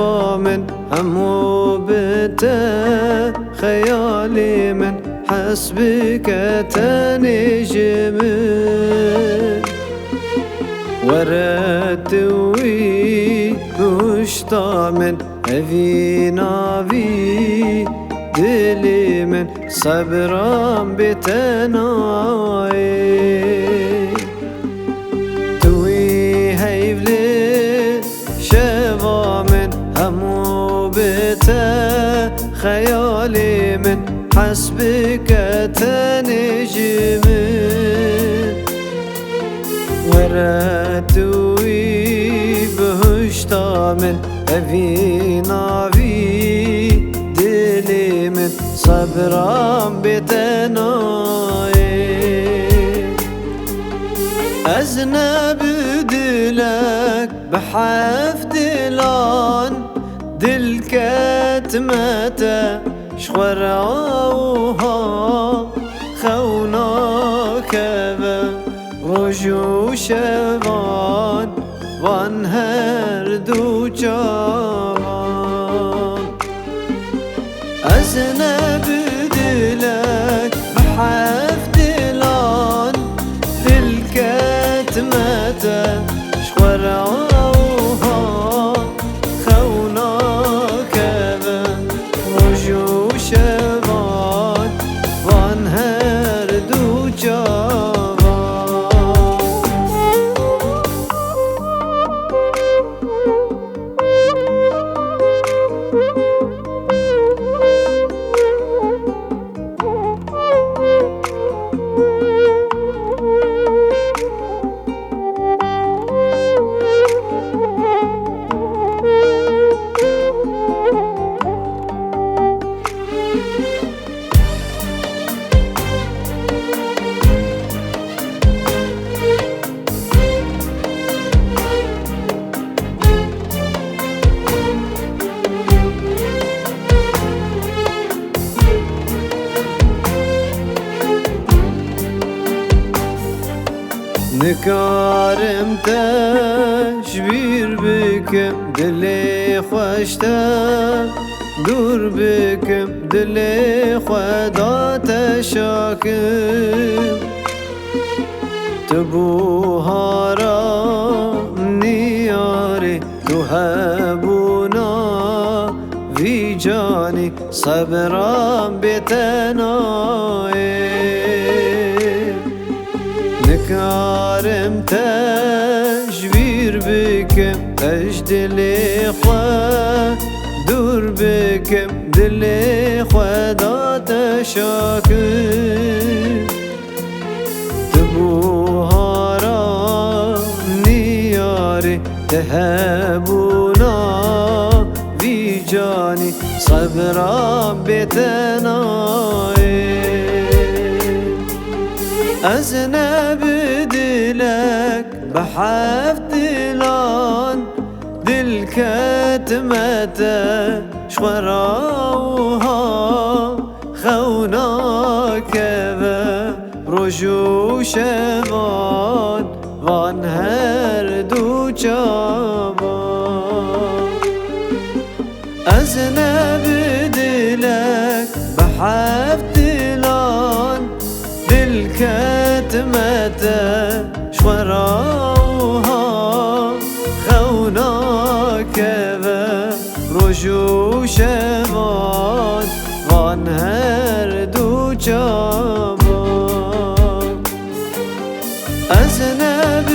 شفا من همو بته خيالي من حسبك تنجم وردوي بشتا من أفي نافي دلي من صبرام بتناي توي هيفلي شفا من همو بته خيالي من حسبك تنجم وردوي بهشتا من أفي نافي دلي من صبرام بتناي أذنب دلك بحفد الآن دل كتمته شخوراوها خوناك رجو شوان وان هر دو جوان أذنب دلك بحفد الآن دل كتمته شخوراوها خوناك رجو شوان وان هر دو جوان نكارم تشبير بكم دلي خوشتا دور بكم دلي خدا تشاكم تبوها را نياري تهبونا في جاني صبرا بتناي نكارم تشبير بكم أجدلي خوا دور بكم دلي خدا تشاكر تبوها را نياري تهبونا في جاني صبرا بتناي أذنب دلك بحفد الآن دل كتمته شخوراوها خوناك رجو شوان وان هر دو جوان أذنب دلك بحفد الآن دل كتمته شخوراوها خوناك رجو شوان وان هر دو جوان أذنب